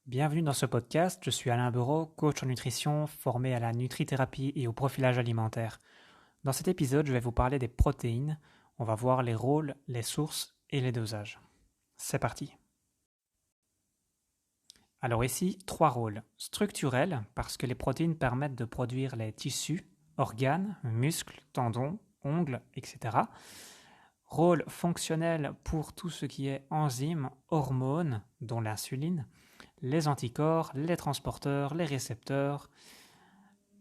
Bienvenue dans ce podcast, je suis Alain Bereau, coach en nutrition, formé à la nutrithérapie et au profilage alimentaire. Dans cet épisode, je vais vous parler des protéines. On va voir les rôles, les sources et les dosages. C'est parti. Alors ici, 3 rôles. Structurels, parce que les protéines permettent de produire les tissus, organes, muscles, tendons, ongles, etc. Rôle fonctionnel pour tout ce qui est enzymes, hormones, dont l'insuline, les anticorps, les transporteurs, les récepteurs,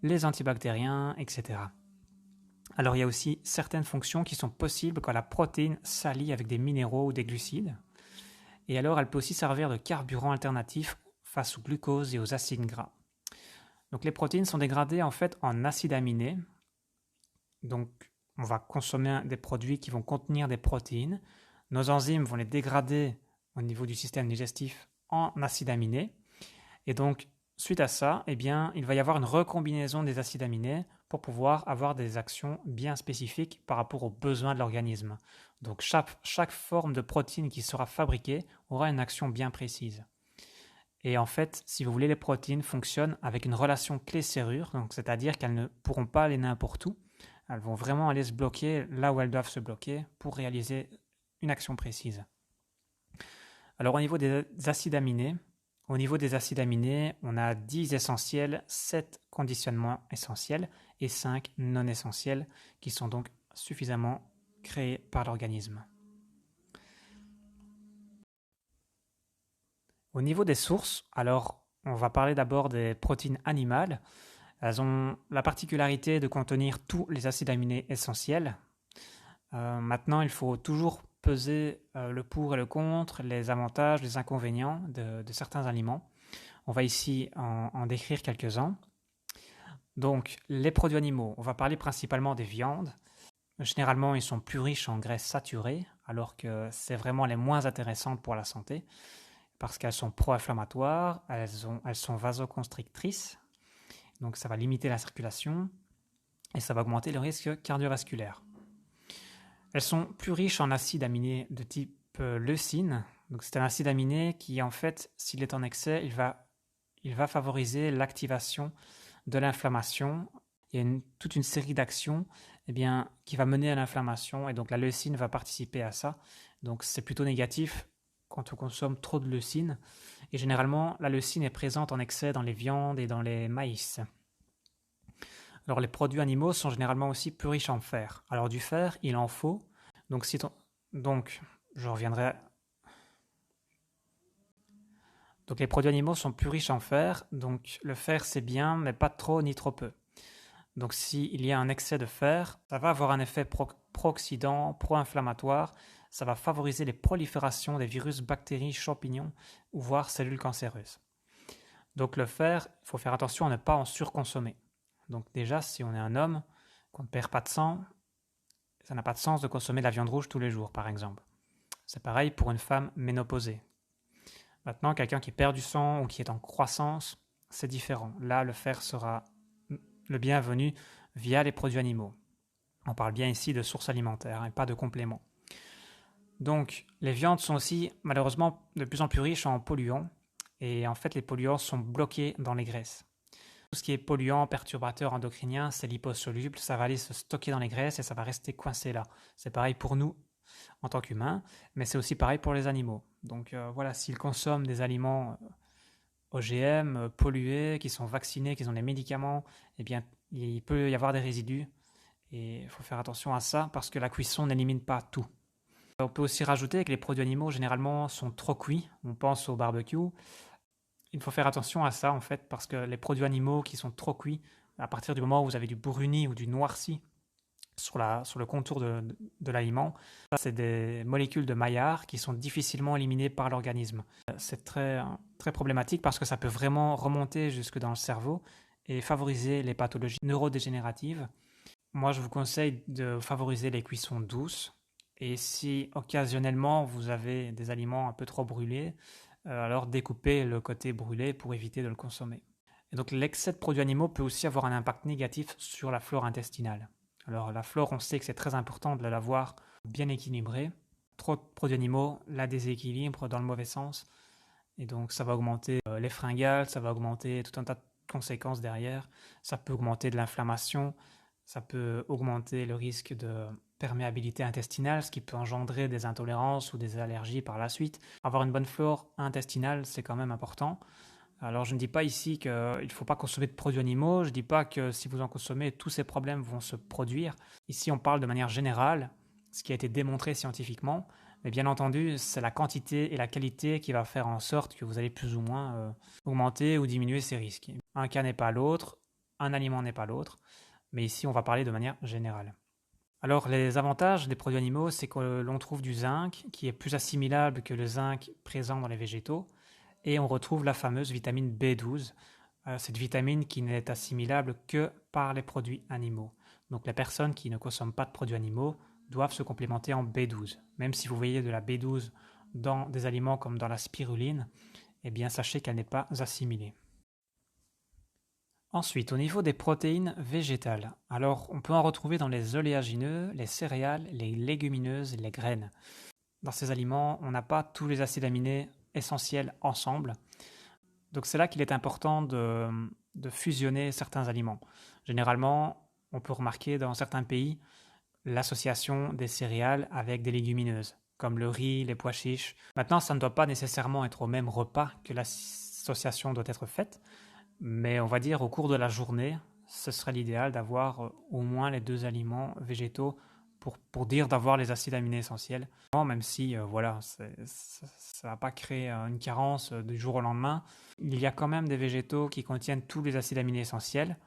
les antibactériens, etc. Alors il y a aussi certaines fonctions qui sont possibles quand la protéine s'allie avec des minéraux ou des glucides. Et alors elle peut aussi servir de carburant alternatif face au glucose et aux acides gras. Donc les protéines sont dégradées en fait en acides aminés. Donc on va consommer des produits qui vont contenir des protéines. Nos enzymes vont les dégrader au niveau du système digestif en acides aminés. Et donc, suite à ça, eh bien, il va y avoir une recombinaison des acides aminés pour pouvoir avoir des actions bien spécifiques par rapport aux besoins de l'organisme. Donc, chaque forme de protéine qui sera fabriquée aura une action bien précise. Et en fait, si vous voulez, les protéines fonctionnent avec une relation clé-serrure, c'est-à-dire qu'elles ne pourront pas aller n'importe où. Elles vont vraiment aller se bloquer là où elles doivent se bloquer pour réaliser une action précise. Alors, au niveau des acides aminés, on a 10 essentiels, 7 conditionnements essentiels et 5 non essentiels qui sont donc suffisamment créés par l'organisme. Au niveau des sources, alors on va parler d'abord des protéines animales. Elles ont la particularité de contenir tous les acides aminés essentiels. Maintenant, il faut toujours peser le pour et le contre, les avantages, les inconvénients de certains aliments. On va ici en décrire quelques-uns. Donc, les produits animaux, on va parler principalement des viandes. Généralement, ils sont plus riches en graisses saturées, alors que c'est vraiment les moins intéressantes pour la santé, parce qu'elles sont pro-inflammatoires, elles sont vasoconstrictrices, donc ça va limiter la circulation, et ça va augmenter le risque cardiovasculaire. Elles sont plus riches en acides aminés de type leucine, donc c'est un acide aminé qui, en fait, s'il est en excès, il va favoriser l'activation de l'inflammation. Il y a toute une série d'actions qui va mener à l'inflammation et donc la leucine va participer à ça. Donc c'est plutôt négatif quand on consomme trop de leucine. Et généralement, la leucine est présente en excès dans les viandes et dans les maïs. Alors les produits animaux sont généralement aussi plus riches en fer. Alors du fer, il en faut. Donc je reviendrai. Donc les produits animaux sont plus riches en fer, donc le fer c'est bien, mais pas trop ni trop peu. Donc s'il y a un excès de fer, ça va avoir un effet pro-oxydant, pro-inflammatoire, ça va favoriser les proliférations des virus, bactéries, champignons ou voire cellules cancéreuses. Donc le fer, il faut faire attention à ne pas en surconsommer. Donc déjà, si on est un homme, qu'on ne perd pas de sang, ça n'a pas de sens de consommer de la viande rouge tous les jours, par exemple. C'est pareil pour une femme ménopausée. Maintenant, quelqu'un qui perd du sang ou qui est en croissance, c'est différent. Là, le fer sera le bienvenu via les produits animaux. On parle bien ici de sources alimentaires et pas de compléments. Donc, les viandes sont aussi malheureusement de plus en plus riches en polluants et en fait, les polluants sont bloqués dans les graisses. Tout ce qui est polluant, perturbateur endocrinien, c'est liposoluble, ça va aller se stocker dans les graisses et ça va rester coincé là. C'est pareil pour nous en tant qu'humains, mais c'est aussi pareil pour les animaux. Donc voilà, s'ils consomment des aliments OGM, pollués, qui sont vaccinés, qui ont des médicaments, eh bien, il peut y avoir des résidus. Et il faut faire attention à ça parce que la cuisson n'élimine pas tout. On peut aussi rajouter que les produits animaux, généralement, sont trop cuits. On pense au barbecue. Il faut faire attention à ça, en fait, parce que les produits animaux qui sont trop cuits, à partir du moment où vous avez du bruni ou du noirci sur le contour de l'aliment, ça, c'est des molécules de Maillard qui sont difficilement éliminées par l'organisme. C'est très, très problématique parce que ça peut vraiment remonter jusque dans le cerveau et favoriser les pathologies neurodégénératives. Moi, je vous conseille de favoriser les cuissons douces. Et si occasionnellement vous avez des aliments un peu trop brûlés, alors découpez le côté brûlé pour éviter de le consommer. Et donc l'excès de produits animaux peut aussi avoir un impact négatif sur la flore intestinale. Alors la flore, on sait que c'est très important de l'avoir bien équilibrée. Trop de produits animaux la déséquilibrent dans le mauvais sens Et donc ça va augmenter les fringales, ça va augmenter tout un tas de conséquences derrière. Ça peut augmenter de l'inflammation, ça peut augmenter le risque de perméabilité intestinale, ce qui peut engendrer des intolérances ou des allergies par la suite. Avoir une bonne flore intestinale, c'est quand même important. Alors je ne dis pas ici qu'il ne faut pas consommer de produits animaux, je ne dis pas que si vous en consommez, tous ces problèmes vont se produire. Ici on parle de manière générale, ce qui a été démontré scientifiquement, mais bien entendu c'est la quantité et la qualité qui va faire en sorte que vous allez plus ou moins augmenter ou diminuer ces risques. Un cas n'est pas l'autre, un aliment n'est pas l'autre, mais ici on va parler de manière générale. Alors les avantages des produits animaux, c'est que l'on trouve du zinc qui est plus assimilable que le zinc présent dans les végétaux, et on retrouve la fameuse vitamine B12, cette vitamine qui n'est assimilable que par les produits animaux. Donc les personnes qui ne consomment pas de produits animaux doivent se complémenter en B12. Même si vous voyez de la B12 dans des aliments comme dans la spiruline, eh bien sachez qu'elle n'est pas assimilée. Ensuite, au niveau des protéines végétales, alors on peut en retrouver dans les oléagineux, les céréales, les légumineuses et les graines. Dans ces aliments, on n'a pas tous les acides aminés essentiels ensemble. Donc c'est là qu'il est important de fusionner certains aliments. Généralement, on peut remarquer dans certains pays l'association des céréales avec des légumineuses, comme le riz, les pois chiches. Maintenant, ça ne doit pas nécessairement être au même repas que l'association doit être faite, mais on va dire au cours de la journée, ce serait l'idéal d'avoir au moins les deux aliments végétaux pour dire d'avoir les acides aminés essentiels. Même si voilà, ça ne va pas créer une carence du jour au lendemain, il y a quand même des végétaux qui contiennent tous les acides aminés essentiels.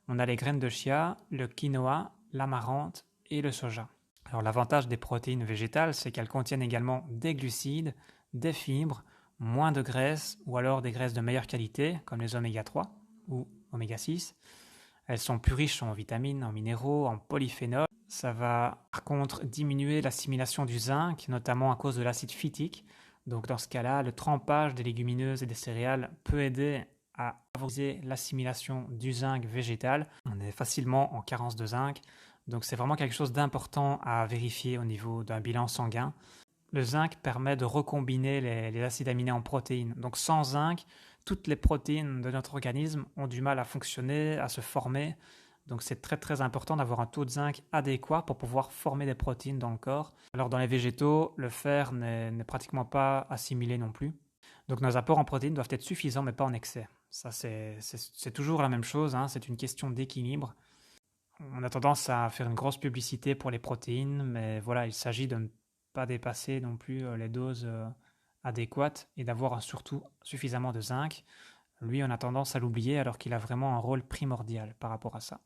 On a les graines de chia, le quinoa, l'amarante et le soja. Alors l'avantage des protéines végétales, c'est qu'elles contiennent également des glucides, des fibres, moins de graisse ou alors des graisses de meilleure qualité comme les oméga 3 ou oméga 6. Elles sont plus riches en vitamines, en minéraux, en polyphénols. Ça va par contre diminuer l'assimilation du zinc, notamment à cause de l'acide phytique. Donc dans ce cas-là, le trempage des légumineuses et des céréales peut aider à favoriser l'assimilation du zinc végétal. On est facilement en carence de zinc, donc c'est vraiment quelque chose d'important à vérifier au niveau d'un bilan sanguin. Le zinc permet de recombiner les acides aminés en protéines. Donc sans zinc, toutes les protéines de notre organisme ont du mal à fonctionner, à se former. Donc c'est très très important d'avoir un taux de zinc adéquat pour pouvoir former des protéines dans le corps. Alors dans les végétaux, le fer n'est pratiquement pas assimilé non plus. Donc nos apports en protéines doivent être suffisants mais pas en excès. Ça c'est toujours la même chose, hein, c'est une question d'équilibre. On a tendance à faire une grosse publicité pour les protéines, mais voilà, il s'agit de ne pas dépasser non plus les doses adéquates et d'avoir surtout suffisamment de zinc. Lui, on a tendance à l'oublier alors qu'il a vraiment un rôle primordial par rapport à ça.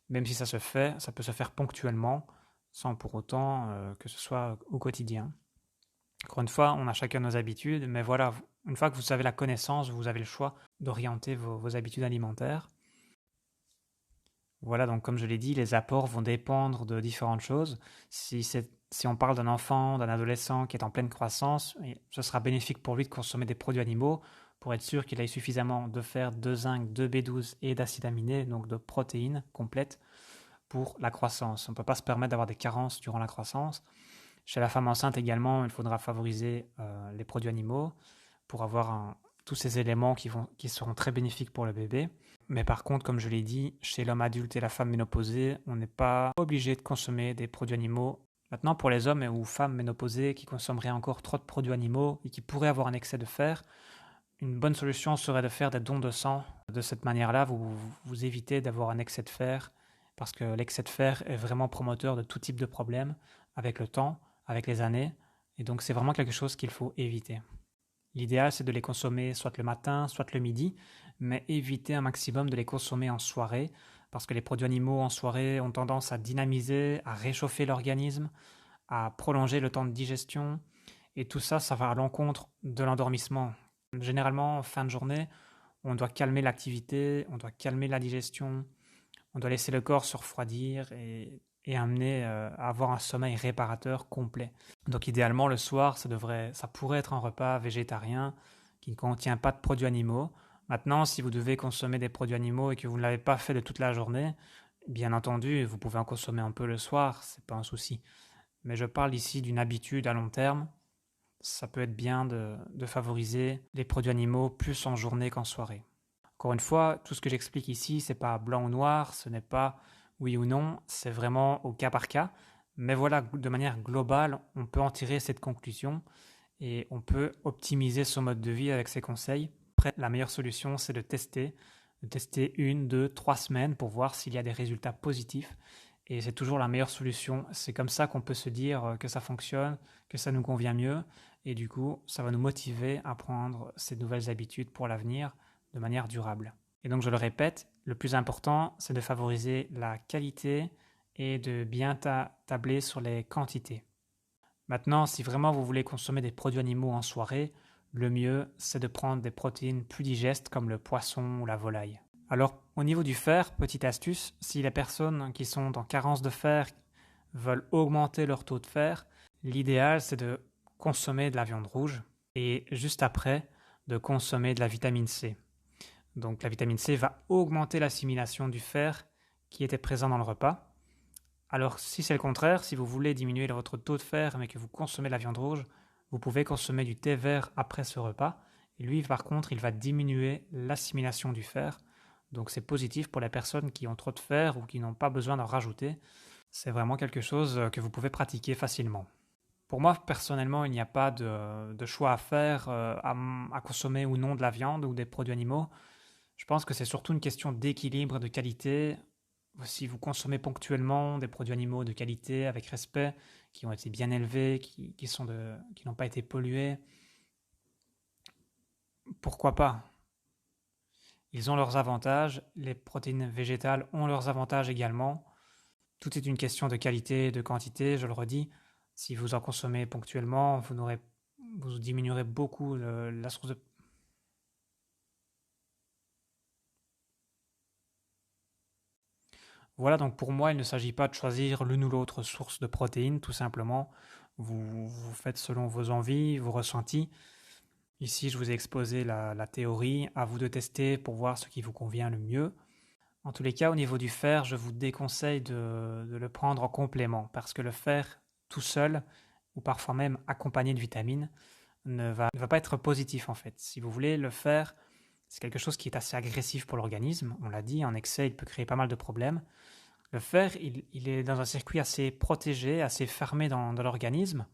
Même si ça peut se faire ponctuellement, sans pour autant que ce soit au quotidien. Encore une fois, on a chacun nos habitudes, mais voilà, une fois que vous avez la connaissance, vous avez le choix d'orienter vos habitudes alimentaires. Voilà, donc comme je l'ai dit, les apports vont dépendre de différentes choses. Si on parle d'un enfant, d'un adolescent qui est en pleine croissance, ce sera bénéfique pour lui de consommer des produits animaux pour être sûr qu'il ait suffisamment de fer, de zinc, de B12 et d'acides aminés, donc de protéines complètes pour la croissance. On ne peut pas se permettre d'avoir des carences durant la croissance. Chez la femme enceinte également, il faudra favoriser les produits animaux pour avoir tous ces éléments qui seront très bénéfiques pour le bébé. Mais par contre, comme je l'ai dit, chez l'homme adulte et la femme ménopausée, on n'est pas obligé de consommer des produits animaux. Maintenant, pour les hommes ou femmes ménopausées qui consommeraient encore trop de produits animaux et qui pourraient avoir un excès de fer, une bonne solution serait de faire des dons de sang. De cette manière-là, vous évitez d'avoir un excès de fer, parce que l'excès de fer est vraiment promoteur de tout type de problèmes avec le temps, avec les années, et donc c'est vraiment quelque chose qu'il faut éviter. L'idéal, c'est de les consommer soit le matin, soit le midi, mais éviter un maximum de les consommer en soirée, parce que les produits animaux en soirée ont tendance à dynamiser, à réchauffer l'organisme, à prolonger le temps de digestion, et tout ça, ça va à l'encontre de l'endormissement. Généralement, en fin de journée, on doit calmer l'activité, on doit calmer la digestion, on doit laisser le corps se refroidir et amener à avoir un sommeil réparateur complet. Donc idéalement, le soir, ça pourrait être un repas végétarien qui ne contient pas de produits animaux. Maintenant, si vous devez consommer des produits animaux et que vous ne l'avez pas fait de toute la journée, bien entendu, vous pouvez en consommer un peu le soir, c'est pas un souci. Mais je parle ici d'une habitude à long terme. ça peut être bien de favoriser les produits animaux plus en journée qu'en soirée. Encore une fois, tout ce que j'explique ici, c'est pas blanc ou noir, ce n'est pas oui ou non, c'est vraiment au cas par cas. Mais voilà, de manière globale, on peut en tirer cette conclusion et on peut optimiser son mode de vie avec ces conseils. Après, la meilleure solution, c'est de tester 1, 2, 3 semaines pour voir s'il y a des résultats positifs. Et c'est toujours la meilleure solution. C'est comme ça qu'on peut se dire que ça fonctionne, que ça nous convient mieux. Et du coup, ça va nous motiver à prendre ces nouvelles habitudes pour l'avenir de manière durable. Et donc, je le répète, le plus important, c'est de favoriser la qualité et de bien tabler sur les quantités. Maintenant, si vraiment vous voulez consommer des produits animaux en soirée, le mieux, c'est de prendre des protéines plus digestes comme le poisson ou la volaille. Alors, au niveau du fer, petite astuce, si les personnes qui sont en carence de fer veulent augmenter leur taux de fer, l'idéal, c'est de consommer de la viande rouge et juste après, de consommer de la vitamine C. Donc, la vitamine C va augmenter l'assimilation du fer qui était présent dans le repas. Alors, si c'est le contraire, si vous voulez diminuer votre taux de fer mais que vous consommez de la viande rouge, vous pouvez consommer du thé vert après ce repas. Et lui, par contre, il va diminuer l'assimilation du fer. Donc, c'est positif pour les personnes qui ont trop de fer ou qui n'ont pas besoin d'en rajouter. C'est vraiment quelque chose que vous pouvez pratiquer facilement. Pour moi, personnellement, il n'y a pas de choix à faire à consommer ou non de la viande ou des produits animaux. Je pense que c'est surtout une question d'équilibre et de qualité. Si vous consommez ponctuellement des produits animaux de qualité, avec respect, qui ont été bien élevés, qui n'ont pas été pollués, pourquoi pas? Ils ont leurs avantages, les protéines végétales ont leurs avantages également. Tout est une question de qualité et de quantité, je le redis. Si vous en consommez ponctuellement, vous diminuerez beaucoup la source de... Voilà, donc pour moi, il ne s'agit pas de choisir l'une ou l'autre source de protéines, tout simplement. Vous faites selon vos envies, vos ressentis. Ici, je vous ai exposé la théorie, à vous de tester pour voir ce qui vous convient le mieux. En tous les cas, au niveau du fer, je vous déconseille de le prendre en complément, parce que le fer tout seul, ou parfois même accompagné de vitamines, ne va pas être positif en fait. Si vous voulez, le fer, c'est quelque chose qui est assez agressif pour l'organisme. On l'a dit, en excès, il peut créer pas mal de problèmes. Le fer, il est dans un circuit assez protégé, assez fermé dans l'organisme.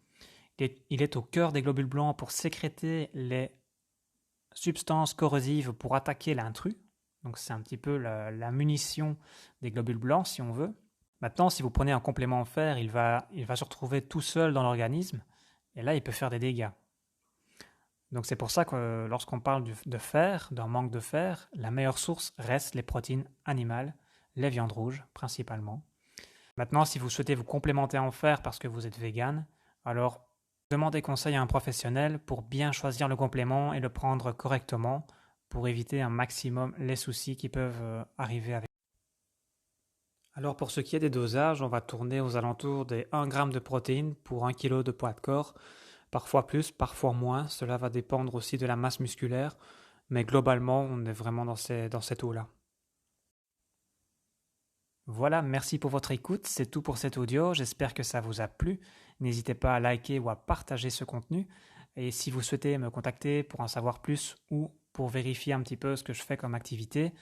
Il est au cœur des globules blancs pour sécréter les substances corrosives pour attaquer l'intrus. Donc c'est un petit peu la munition des globules blancs, si on veut. Maintenant, si vous prenez un complément en fer, il va se retrouver tout seul dans l'organisme, et là, il peut faire des dégâts. Donc c'est pour ça que lorsqu'on parle de fer, d'un manque de fer, la meilleure source reste les protéines animales, les viandes rouges principalement. Maintenant, si vous souhaitez vous complémenter en fer parce que vous êtes vegan, alors demandez conseil à un professionnel pour bien choisir le complément et le prendre correctement pour éviter un maximum les soucis qui peuvent arriver avec. Alors pour ce qui est des dosages, on va tourner aux alentours des 1 g de protéines pour 1 kg de poids de corps. Parfois plus, parfois moins, cela va dépendre aussi de la masse musculaire, mais globalement, on est vraiment dans cette eau-là. Voilà, merci pour votre écoute, c'est tout pour cet audio, j'espère que ça vous a plu. N'hésitez pas à liker ou à partager ce contenu. Et si vous souhaitez me contacter pour en savoir plus ou pour vérifier un petit peu ce que je fais comme activité,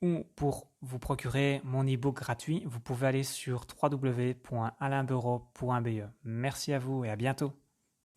ou pour vous procurer mon e-book gratuit, vous pouvez aller sur www.alainbureau.be. Merci à vous et à bientôt.